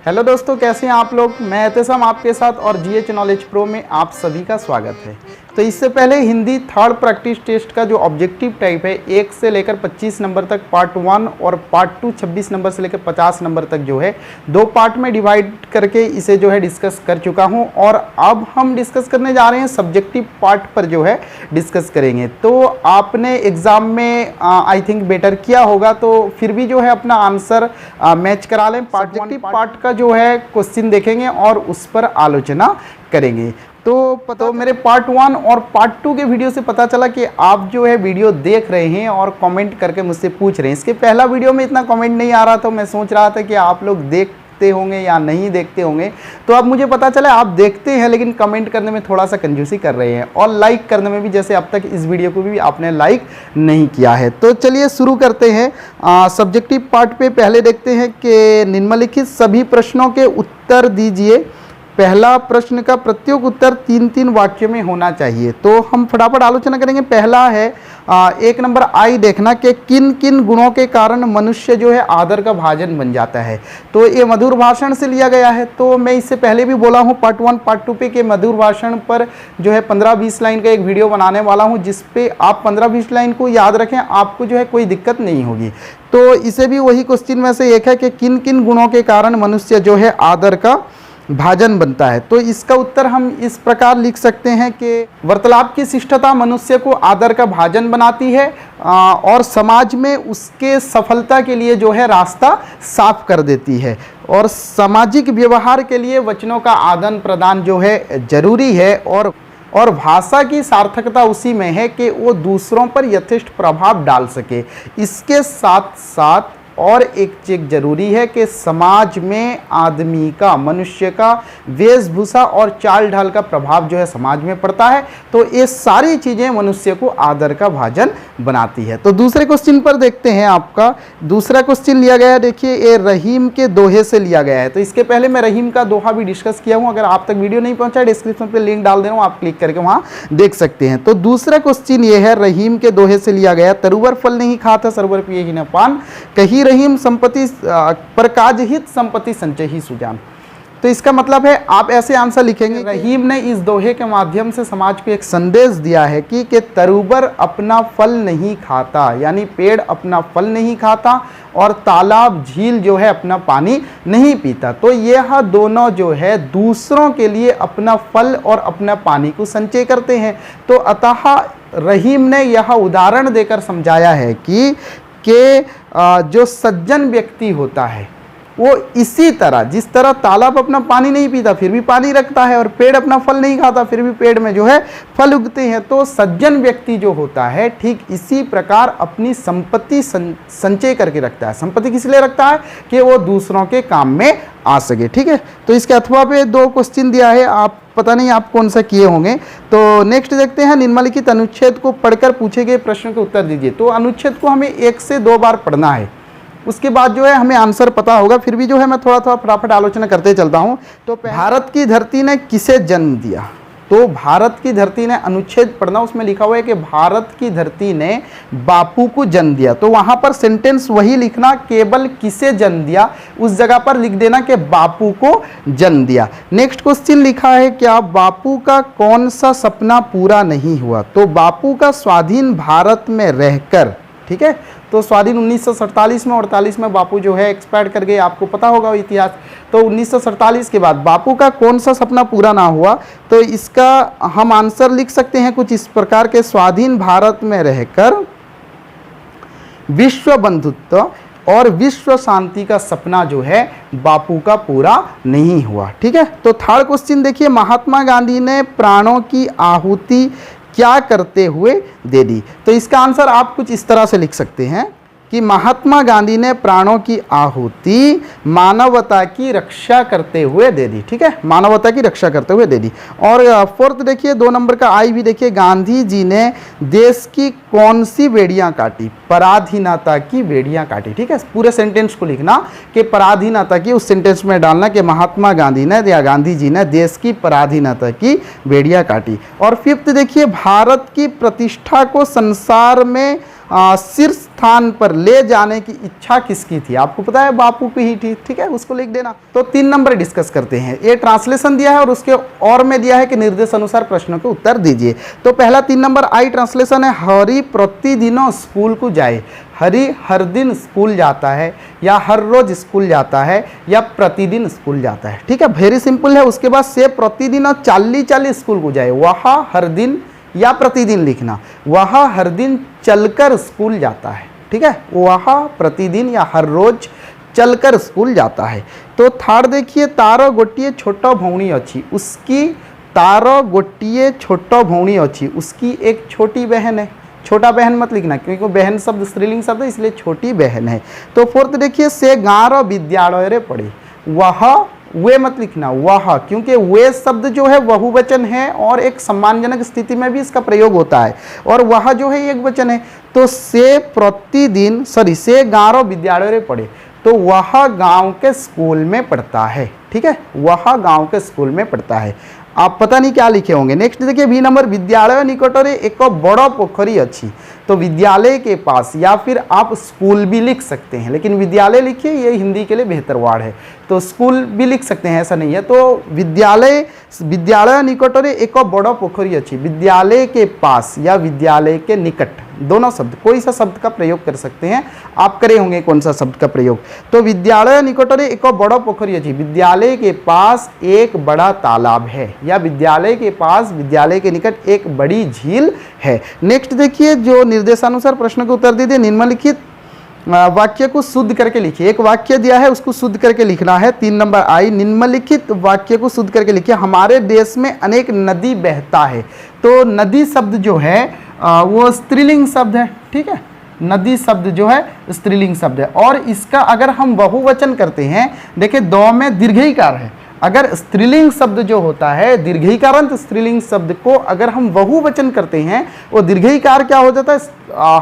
Hello दोस्तों, कैसे हैं आप लोग। मैं एहतेशाम आपके साथ और जीएच नॉलेज प्रो में आप सभी का स्वागत है। तो इससे पहले हिंदी थर्ड प्रैक्टिस टेस्ट का जो ऑब्जेक्टिव टाइप है 1 से लेकर 25 नंबर तक पार्ट 1 और पार्ट 2 26 नंबर से लेकर 50 नंबर तक जो है 2 पार्ट में डिवाइड करके इसे जो है डिस्कस कर चुका हूं। और अब हम डिस्कस करने जा रहे हैं सब्जेक्टिव पार्ट पर जो है डिस्कस करेंगे। तो आपने एग्ज़ाम में आई थिंक बेटर किया होगा, तो फिर भी जो है अपना आंसर मैच करा लें। पार्ट का जो है क्वेश्चन देखेंगे और उस पर आलोचना करेंगे। तो मेरे पार्ट 1 और पार्ट 2 के वीडियो से पता चला कि आप जो है वीडियो देख रहे हैं और कमेंट करके मुझसे पूछ रहे हैं। इसके पहला वीडियो में इतना कमेंट नहीं आ रहा, तो मैं सोच रहा था कि आप लोग देखते होंगे या नहीं देखते होंगे। तो अब मुझे पता चला आप देखते हैं, लेकिन कमेंट करने में थोड़ा सा कंजूसी कर रहे हैं और लाइक करने में भी, जैसे अब तक इस वीडियो को भी आपने लाइक नहीं किया है। तो चलिए शुरू करते हैं सब्जेक्टिव पार्ट पे। पहले देखते हैं कि निम्नलिखित सभी प्रश्नों के उत्तर दीजिए। पहला प्रश्न का प्रत्येक उत्तर 3-3 वाक्य में होना चाहिए। तो हम फटाफट आलोचना करेंगे। पहला है 1 नंबर आई देखना कि किन किन गुणों के कारण मनुष्य जो है आदर का भाजन बन जाता है। तो ये मधुर भाषण से लिया गया है। तो मैं इससे पहले भी बोला हूँ पार्ट 1 पार्ट 2 पे कि मधुर भाषण पर जो है 15-20 लाइन का एक वीडियो बनाने वाला हूँ, जिसपे आप 15-20 लाइन को याद रखें, आपको जो है कोई दिक्कत नहीं होगी। तो इसे भी वही क्वेश्चन में से एक है कि किन किन गुणों के कारण मनुष्य जो है आदर का भाजन बनता है। तो इसका उत्तर हम इस प्रकार लिख सकते हैं कि वार्तालाप की शिष्टता मनुष्य को आदर का भाजन बनाती है और समाज में उसके सफलता के लिए जो है रास्ता साफ कर देती है। और सामाजिक व्यवहार के लिए वचनों का आदान प्रदान जो है जरूरी है। और भाषा की सार्थकता उसी में है कि वो दूसरों पर यथेष्ट प्रभाव डाल सके। इसके साथ साथ और एक चीज जरूरी है कि समाज में आदमी का, मनुष्य का वेशभूषा और चाल ढाल का प्रभाव जो है समाज में पड़ता है। तो ये सारी चीज़ें मनुष्य को आदर का भाजन बनाती है। तो दूसरे क्वेश्चन पर देखते हैं। आपका दूसरा क्वेश्चन लिया गया है, देखिए ये रहीम के दोहे से लिया गया है। तो इसके पहले मैं रहीम का दोहा भी डिस्कस किया हूँ। अगर आप तक वीडियो नहीं पहुँचा, डिस्क्रिप्शन पर लिंक डाल दे रहा हूँ, आप क्लिक करके वहाँ देख सकते हैं। तो दूसरा क्वेश्चन ये है, रहीम के दोहे से लिया गया, तरुवर फल नहीं खाता सरोवर पिए ही न पान, कही रहीम संपत्ति पर काज हित संपत्ति संचय ही सुजान। तो इसका मतलब है, आप ऐसे आंसर लिखेंगे। रहीम ने इस दोहे के माध्यम से समाज को एक संदेश दिया है कि तरुवर अपना फल नहीं खाता, यानी पेड़ अपना फल नहीं खाता, और तालाब झील जो है अपना पानी नहीं पीता। तो यह दोनों जो है दूसरों के लिए अपना फल और अपना पानी को संचय करते हैं। तो अतः रहीम ने यह उदाहरण देकर समझाया है कि जो सज्जन व्यक्ति होता है वो इसी तरह, जिस तरह तालाब अपना पानी नहीं पीता फिर भी पानी रखता है, और पेड़ अपना फल नहीं खाता फिर भी पेड़ में जो है फल उगते हैं। तो सज्जन व्यक्ति जो होता है ठीक इसी प्रकार अपनी संपत्ति संचय करके रखता है। संपत्ति किस लिए रखता है? कि वो दूसरों के काम में आ सके। ठीक है, तो इसके अथवा पे 2 क्वेश्चन दिया है, आप पता नहीं आप कौन सा किए होंगे। तो नेक्स्ट देखते हैं, निम्नलिखित अनुच्छेद को पढ़कर पूछे गए प्रश्न के उत्तर दीजिए। तो अनुच्छेद को हमें 1 से 2 बार पढ़ना है, उसके बाद जो है हमें आंसर पता होगा। फिर भी जो है मैं थोड़ा थोड़ा फटाफट आलोचना करते चलता हूं। तो भारत की धरती ने किसे जन्म दिया? तो भारत की धरती ने, अनुच्छेद पढ़ना, उसमें लिखा हुआ है कि भारत की धरती ने बापू को जन्म दिया। तो वहां पर सेंटेंस वही लिखना, केवल किसे जन्म दिया, उस जगह पर लिख देना कि बापू को जन्म दिया। नेक्स्ट क्वेश्चन लिखा है, क्या बापू का कौन सा सपना पूरा नहीं हुआ? तो बापू का स्वाधीन भारत में रहकर, ठीक है, तो स्वाधीन 1947 में, 48 में बापू जो है एक्सपायर कर गए, आपको पता होगा इतिहास। तो 1947 के बाद बापू का कौन सा सपना पूरा ना हुआ? तो इसका हम आंसर लिख सकते हैं कुछ इस प्रकार के, स्वाधीन भारत में रहकर विश्व बंधुत्व और विश्व शांति का सपना जो है बापू का पूरा नहीं हुआ। ठीक है, तो थर्ड क्वेश्चन देखिए, महात्मा गांधी ने प्राणों की आहुति क्या करते हुए दे दी? तो इसका आंसर आप कुछ इस तरह से लिख सकते हैं कि महात्मा गांधी ने प्राणों की आहुति मानवता की रक्षा करते हुए दे दी। ठीक है, मानवता की रक्षा करते हुए दे दी। और फोर्थ देखिए, 2 नंबर का आई भी देखिए, गांधी जी ने देश की कौन सी बेड़ियां काटी? पराधीनता की बेड़ियां काटी। ठीक है, पूरे सेंटेंस को लिखना कि पराधीनता की, उस सेंटेंस में डालना कि महात्मा गांधी ने या गांधी जी ने देश की पराधीनता की बेड़ियां काटी। और फिफ्थ देखिए, भारत की प्रतिष्ठा को संसार में शीर्ष स्थान पर ले जाने की इच्छा किसकी थी? आपको पता है बापू की ही थी, ठीक है, उसको लिख देना। तो 3 नंबर डिस्कस करते हैं। ये ट्रांसलेशन दिया है और उसके और में दिया है कि निर्देश अनुसार प्रश्नों के उत्तर दीजिए। तो पहला 3 नंबर आई ट्रांसलेशन है, हरि प्रतिदिन स्कूल को जाए। हरि हर दिन स्कूल जाता है, या हर रोज स्कूल जाता है, या प्रतिदिन स्कूल जाता है, ठीक है, वेरी सिंपल है। उसके बाद से प्रतिदिन चाली स्कूल को जाए, वह हर दिन या प्रतिदिन लिखना, वह हर दिन चलकर स्कूल जाता है, ठीक है, वह प्रतिदिन या हर रोज चलकर स्कूल जाता है। तो थर्ड देखिए, तार गोटिए छोट भौणी अच्छी, उसकी तार गोटिए छोट भौणी अच्छी, उसकी एक छोटी बहन है। छोटा बहन मत लिखना क्योंकि बहन शब्द स्त्रीलिंग शब्द है, इसलिए छोटी बहन है। तो फोर्थ देखिए, से गाँव विद्यालय रे पढ़े, वह वे मत लिखना, वह, क्योंकि वे शब्द जो है बहुवचन है और एक सम्मानजनक स्थिति में भी इसका प्रयोग होता है, और वह जो है एक वचन है। तो से प्रतिदिन से गाँव विद्यालय रे पढ़े, तो वह गांव के स्कूल में पढ़ता है, ठीक है, वह गांव के स्कूल में पढ़ता है। आप पता नहीं क्या लिखे होंगे। नेक्स्ट देखिए बी नंबर, विद्यालय निकटरे एक बड़ पोखरी अच्छी। तो विद्यालय के पास, या फिर आप स्कूल भी लिख सकते हैं, लेकिन विद्यालय लिखिए, ये हिंदी के लिए बेहतर वार्ड है। तो स्कूल भी लिख सकते हैं, ऐसा नहीं है। तो विद्यालय निकटरे एक बड़ पोखरी अच्छी, विद्यालय के पास या विद्यालय के निकट, दोनों शब्द, कोई सा शब्द का प्रयोग कर सकते हैं। आप करे होंगे कौन सा शब्द का प्रयोग। तो विद्यालय निकटरे एक बड़ पोखरी अच्छी, विद्यालय के पास एक बड़ा तालाब है, या विद्यालय के पास, विद्यालय के निकट एक बड़ी झील है। नेक्स्ट देखिए, जो निर्देशानुसार प्रश्न के उत्तर दीजिए। निम्नलिखित वाक्य को शुद्ध करके लिखिए। एक वाक्य दिया है, उसको शुद्ध करके लिखना है। 3 नंबर आई, निम्नलिखित वाक्य को शुद्ध करके लिखिए। हमारे देश में अनेक नदी बहता है। तो नदी शब्द जो है वो स्त्रीलिंग शब्द है, ठीक है, नदी शब्द जो है स्त्रीलिंग शब्द है, और इसका अगर हम बहुवचन करते हैं, देखिए दो में दीर्घईकार है। अगर स्त्रीलिंग शब्द जो होता है, दीर्घईकारांत स्त्रीलिंग शब्द को अगर हम बहुवचन करते हैं, वो दीर्घईकार क्या हो जाता है,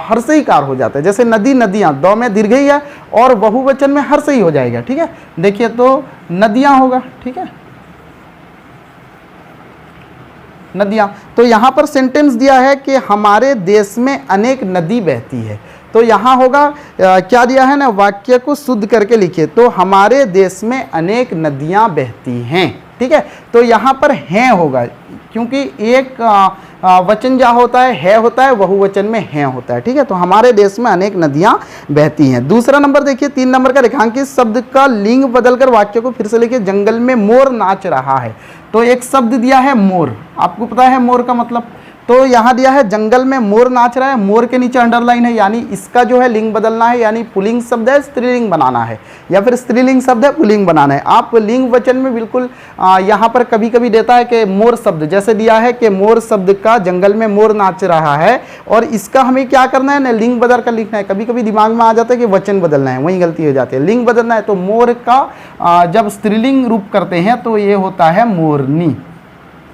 हर्षईकार हो जाता है। जैसे नदी, नदियाँ, दो में दीर्घई है और बहुवचन में हर्षई हो जाएगा, ठीक है। देखिए तो नदियाँ होगा, ठीक है, नदियाँ। तो यहाँ पर सेंटेंस दिया है कि हमारे देश में अनेक नदी बहती है। तो यहाँ होगा क्या दिया है ना, वाक्य को शुद्ध करके लिखिए। तो हमारे देश में अनेक नदियाँ बहती हैं, ठीक है। तो यहाँ पर हैं होगा, क्योंकि एक वचन क्या होता है बहुवचन में हैं होता है, ठीक है। तो हमारे देश में अनेक नदियाँ बहती हैं। दूसरा नंबर देखिए, 3 नंबर का रेखांकित शब्द का लिंग बदलकर वाक्य को फिर से लिखिए। जंगल में मोर नाच रहा है। तो एक शब्द दिया है मोर, आपको पता है मोर का मतलब। तो यहाँ दिया है जंगल में मोर नाच रहा है, मोर के नीचे अंडरलाइन है, यानी इसका जो है लिंग बदलना है, यानी पुल्लिंग शब्द है स्त्रीलिंग बनाना है, या फिर स्त्रीलिंग शब्द है पुल्लिंग बनाना है। आप लिंग वचन में बिल्कुल यहाँ पर कभी कभी देता है कि मोर शब्द, जैसे दिया है कि मोर शब्द का जंगल में मोर नाच रहा है, और इसका हमें क्या करना है ना, लिंग बदल कर लिखना है। कभी कभी दिमाग में आ जाता है कि वचन बदलना है, वहीं गलती हो जाती है। लिंग बदलना है तो मोर का जब स्त्रीलिंग रूप करते हैं तो ये होता है मोरनी,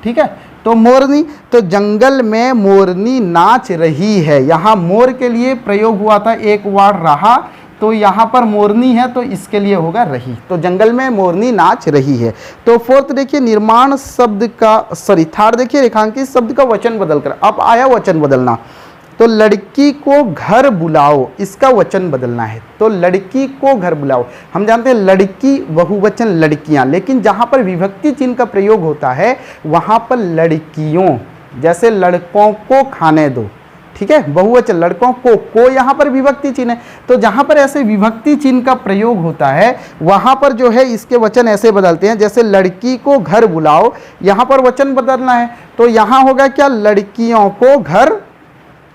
ठीक है। तो मोरनी, तो जंगल में मोरनी नाच रही है। यहाँ मोर के लिए प्रयोग हुआ था एक वर्ड रहा, तो यहाँ पर मोरनी है तो इसके लिए होगा रही। तो जंगल में मोरनी नाच रही है। तो फोर्थ देखिए, निर्माण शब्द का थर्ड देखिए, रेखांकित शब्द का वचन बदलकर। अब आया वचन बदलना। तो लड़की को घर बुलाओ, इसका वचन बदलना है। तो लड़की को घर बुलाओ, हम जानते हैं लड़की बहुवचन लड़कियां, लेकिन जहां पर विभक्ति चिन्ह का प्रयोग होता है वहां पर लड़कियों, जैसे लड़कों को खाने दो, ठीक है, बहुवचन लड़कों को यहाँ पर विभक्ति चिन्ह है। तो जहां पर ऐसे विभक्ति चिन्ह का प्रयोग होता है वहां पर जो है इसके वचन ऐसे बदलते हैं, जैसे लड़की को घर बुलाओ, यहाँ पर वचन बदलना है। तो यहाँ होगा क्या, लड़कियों को घर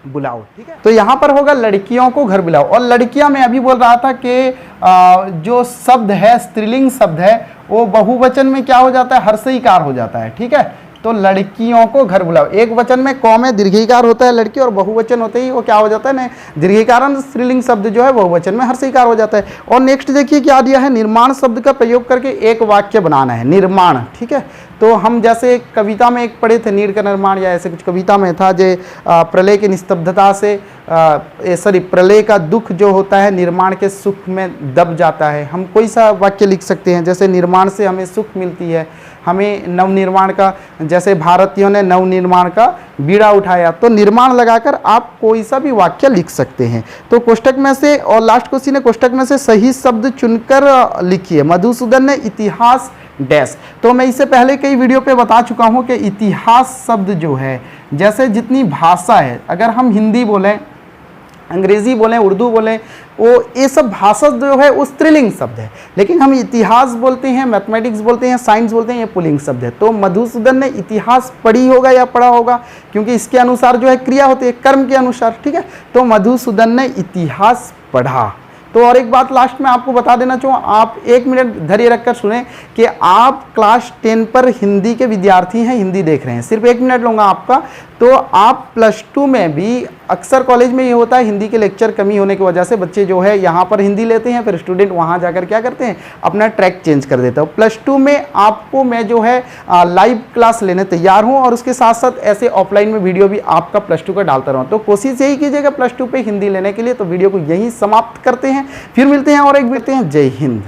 बुलाओ, ठीक है। तो यहाँ पर होगा लड़कियों को घर बुलाओ। और लड़कियां, मैं अभी बोल रहा था कि जो शब्द है स्त्रीलिंग शब्द है वो बहुवचन में क्या हो जाता है, हर्षईकार हो जाता है, ठीक है। तो लड़कियों को घर बुलाओ, एक वचन में कौ में दीर्घईकार होता है लड़की, और बहुवचन होते ही वो क्या हो जाता है ना, दीर्घईकारांत स्त्रीलिंग शब्द जो है बहुवचन में हर्षईकार हो जाता है। और नेक्स्ट देखिए क्या दिया है, निर्माण शब्द का प्रयोग करके एक वाक्य बनाना है, निर्माण, ठीक है। तो हम जैसे कविता में एक पढ़े थे नीड़ का निर्माण, या ऐसे कुछ कविता में था जे प्रलय की निस्तब्धता से प्रलय का दुख जो होता है निर्माण के सुख में दब जाता है। हम कोई सा वाक्य लिख सकते हैं, जैसे निर्माण से हमें सुख मिलती है, हमें नवनिर्माण का, जैसे भारतीयों ने नवनिर्माण का बीड़ा उठाया, तो निर्माण लगाकर आप कोई सा भी वाक्य लिख सकते हैं। तो कोष्टक में से, और लास्ट क्वेश्चन है, कोष्टक में से सही शब्द चुनकर लिखिए। मधुसूदन ने इतिहास डैश। तो मैं इससे पहले कई वीडियो पे बता चुका हूँ कि इतिहास शब्द जो है, जैसे जितनी भाषा है, अगर हम हिंदी बोलें, अंग्रेजी बोलें, उर्दू बोलें, वो ये सब भाषा जो है वो स्त्रीलिंग शब्द है, लेकिन हम इतिहास बोलते हैं, मैथमेटिक्स बोलते हैं, साइंस बोलते हैं, ये पुल्लिंग शब्द है। तो मधुसूदन ने इतिहास पढ़ी होगा या पढ़ा होगा, क्योंकि इसके अनुसार जो है क्रिया होती है कर्म के अनुसार, ठीक है। तो मधुसूदन ने इतिहास पढ़ा। तो और एक बात लास्ट में आपको बता देना चाहूँ, आप 1 मिनट धैर्य रखकर सुने कि आप क्लास 10 पर हिंदी के विद्यार्थी हैं, हिंदी देख रहे हैं, सिर्फ 1 मिनट लूँगा आपका। तो आप +2 में भी, अक्सर कॉलेज में ये होता है, हिंदी के लेक्चर कमी होने की वजह से बच्चे जो है यहाँ पर हिंदी लेते हैं, फिर स्टूडेंट वहाँ जाकर क्या करते हैं, अपना ट्रैक चेंज कर देता हूँ। +2 में आपको मैं जो है लाइव क्लास लेने तैयार हूँ, और उसके साथ साथ ऐसे ऑफलाइन में वीडियो भी आपका +2 का डालता रहूँ। तो कोशिश यही कीजिएगा +2 पे हिंदी लेने के लिए। तो वीडियो को यहीं समाप्त करते हैं, फिर मिलते हैं और एक मिलते हैं। जय हिंद।